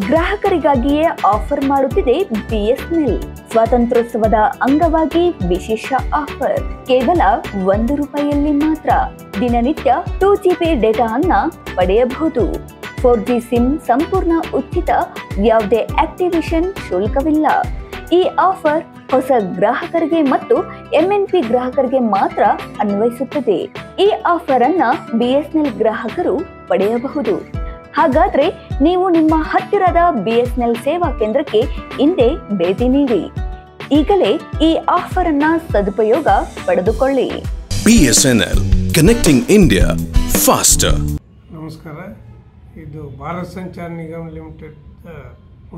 ಗ್ರಾಹಕರಿಗಾಗಿಯೇ offer ಮಾಡುತ್ತಿದೆ BSNL. ಸ್ವಾತಂತ್ರ್ಯೋತ್ಸವದ ಅಂಗವಾಗಿ ವಿಶೇಷ ಆಫರ್ ಕೇವಲ ₹1 ಮಾತ್ರ. ದಿನನಿತ್ಯ 2 GB ಡೇಟಾ ಅನ್ನ ಪಡೆಯಬಹುದು. 4G ಸಿಮ್ ಸಂಪೂರ್ಣ ಉಚಿತ, ಯಾವುದೇ ಆಕ್ಟಿವೇಶನ್ ಶುಲ್ಕವಿಲ್ಲ. ಈ ಆಫರ್ ಹೊಸ ಗ್ರಾಹಕರಿಗೆ ಮತ್ತು ಎಂಎನ್ಪಿ ಗ್ರಾಹಕರಿಗೆ ಮಾತ್ರ ಅನ್ವಯಿಸುತ್ತದೆ. ಈ ಆಫರ್ ಅನ್ನ ಬಿಎಸ್ಎನ್ಎಲ್ ಗ್ರಾಹಕರು ಪಡೆಯಬಹುದು. ಹಾಗಾದ್ರೆ ನೀವು ನಿಮ್ಮ ಹತ್ತಿರದ ಬಿಎಸ್ಎನ್ಎಲ್ ಸೇವಾ ಕೇಂದ್ರಕ್ಕೆ ಇಂದೇ ಭೇಟಿ ನೀಡಿ. ಈಗಲೇ ಈ ಆಫರ್ ಅನ್ನ ಸದುಪಯೋಗ ಪಡೆದುಕೊಳ್ಳಿ. BSNL, connecting India faster. ನಮಸ್ಕಾರ. ಇದು ಭಾರತ್ ಸಂಚಾರ್ ನಿಗಮ್ ಲಿಮಿಟೆಡ್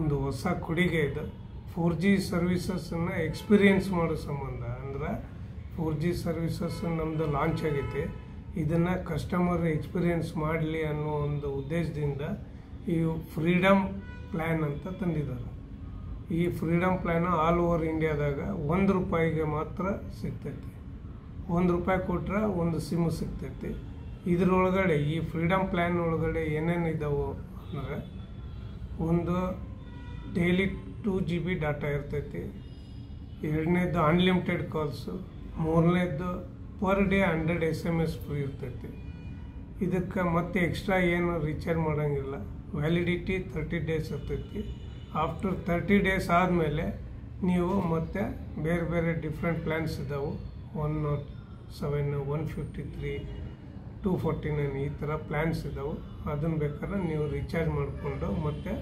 ಒಂದು ಹೊಸ ಕೊಡುಗೆ ಇದು. 4G ಸರ್ವಿಸಸ್ಸನ್ನು ಎಕ್ಸ್ಪೀರಿಯನ್ಸ್ ಮಾಡೋ ಸಂಬಂಧ ಅಂದ್ರೆ 4G ಸರ್ವಿಸಸ್ ನಮ್ಮದು ಲಾಂಚ್ ಆಗೈತೆ. ಇದನ್ನು ಕಸ್ಟಮರ್ ಎಕ್ಸ್ಪೀರಿಯನ್ಸ್ ಮಾಡಲಿ ಅನ್ನೋ ಒಂದು ಉದ್ದೇಶದಿಂದ ಈ ಫ್ರೀಡಮ್ ಪ್ಲ್ಯಾನ್ ಅಂತ ತಂದಿದ್ದಾರೆ. ಈ ಫ್ರೀಡಮ್ ಪ್ಲ್ಯಾನ್ ಆಲ್ ಓವರ್ ಇಂಡಿಯಾದಾಗ ₹1 ಮಾತ್ರ ಸಿಗ್ತೈತಿ. ₹1 ಕೊಟ್ರೆ ಒಂದು ಸಿಮ್ ಸಿಗ್ತೈತಿ. ಇದರೊಳಗಡೆ ಈ ಫ್ರೀಡಮ್ ಪ್ಲ್ಯಾನ್ ಒಳಗಡೆ ಏನೇನು ಇದಾವೆ ಅಂದ್ರೆ, ಒಂದು ಡೈಲಿ 2 GB ಡಾಟಾ ಇರ್ತೈತಿ. ಎರಡನೇದು ಅನ್ಲಿಮಿಟೆಡ್ ಕಾಲ್ಸು. ಮೂರನೇದು ಪರ್ ಡೇ 100 SMS ಫ್ರೀ ಇರ್ತೈತಿ. ಇದಕ್ಕೆ ಮತ್ತೆ ಎಕ್ಸ್ಟ್ರಾ ಏನು ರೀಚಾರ್ಜ್ ಮಾಡೋಂಗಿಲ್ಲ. ವ್ಯಾಲಿಡಿಟಿ 30 days ಇರ್ತೈತಿ. ಆಫ್ಟರ್ 30 days ಆದಮೇಲೆ ನೀವು ಮತ್ತೆ ಬೇರೆ ಬೇರೆ ಡಿಫ್ರೆಂಟ್ ಪ್ಲ್ಯಾನ್ಸ್ ಇದ್ದಾವೆ. 107, 153, 249 ಈ ಥರ ಪ್ಲ್ಯಾನ್ಸ್ ಇದ್ದಾವೆ. ಅದನ್ನು ಬೇಕಾದ್ರೆ ನೀವು ರೀಚಾರ್ಜ್ ಮಾಡಿಕೊಂಡು ಮತ್ತೆ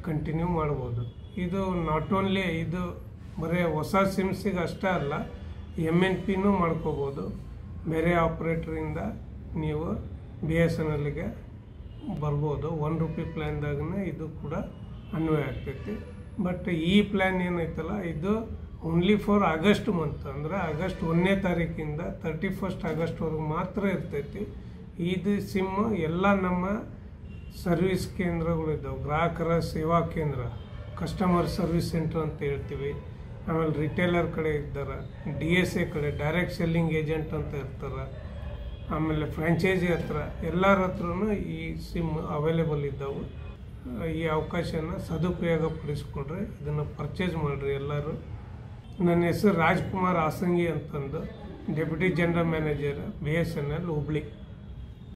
ಕಂಟಿನ್ಯೂ ಮಾಡ್ಬೋದು. ಇದು ನಾಟ್ ಓನ್ಲಿ ಇದು ಬರೀ ಹೊಸ ಸಿಮ್ಸಿಗೆ ಅಷ್ಟೇ ಅಲ್ಲ, MNPನೂ ಮಾಡ್ಕೋಬೋದು. ಬೇರೆ ಆಪ್ರೇಟ್ರಿಂದ ನೀವು BSNLಗೆ ಬರ್ಬೋದು. ₹1 ಪ್ಲ್ಯಾನ್ದಾಗನೇ ಇದು ಕೂಡ ಅನ್ವಯ ಆಗ್ತೈತಿ. ಬಟ್ ಈ ಪ್ಲ್ಯಾನ್ ಏನೈತಲ್ಲ, ಇದು ಓನ್ಲಿ ಫಾರ್ ಆಗಸ್ಟ್ ಮಂತ್, ಅಂದರೆ ಆಗಸ್ಟ್ 1ನೇ ತಾರೀಕಿಂದ 31 ಆಗಸ್ಟ್ವರೆಗೂ ಮಾತ್ರ ಇರ್ತೈತಿ. ಇದು ಸಿಮ್ ಎಲ್ಲ ನಮ್ಮ ಸರ್ವಿಸ್ ಕೇಂದ್ರಗಳಿದ್ದಾವೆ. ಗ್ರಾಹಕರ ಸೇವಾ ಕೇಂದ್ರ, ಕಸ್ಟಮರ್ ಸರ್ವಿಸ್ ಸೆಂಟರ್ ಅಂತ ಹೇಳ್ತೀವಿ. ಆಮೇಲೆ ರಿಟೇಲರ್ ಕಡೆ ಇದ್ದಾರೆ, DSA ಕಡೆ ಡೈರೆಕ್ಟ್ ಸೆಲ್ಲಿಂಗ್ ಏಜೆಂಟ್ ಅಂತ ಇರ್ತಾರೆ. ಆಮೇಲೆ ಫ್ರಾಂಚೈಸಿ ಹತ್ರ ಎಲ್ಲರ ಹತ್ರನೂ ಈ ಸಿಮ್ ಅವೈಲೇಬಲ್ ಇದ್ದಾವೆ. ಈ ಅವಕಾಶನ ಸದುಪಯೋಗ ಪಡಿಸ್ಕೊಂಡ್ರೆ ಇದನ್ನು ಪರ್ಚೇಸ್ ಮಾಡಿರಿ ಎಲ್ಲರೂ. ನನ್ನ ಹೆಸರು ರಾಜ್ಕುಮಾರ್ ಆಸಂಗಿ ಅಂತಂದು, deputy general manager BSNL Hubli.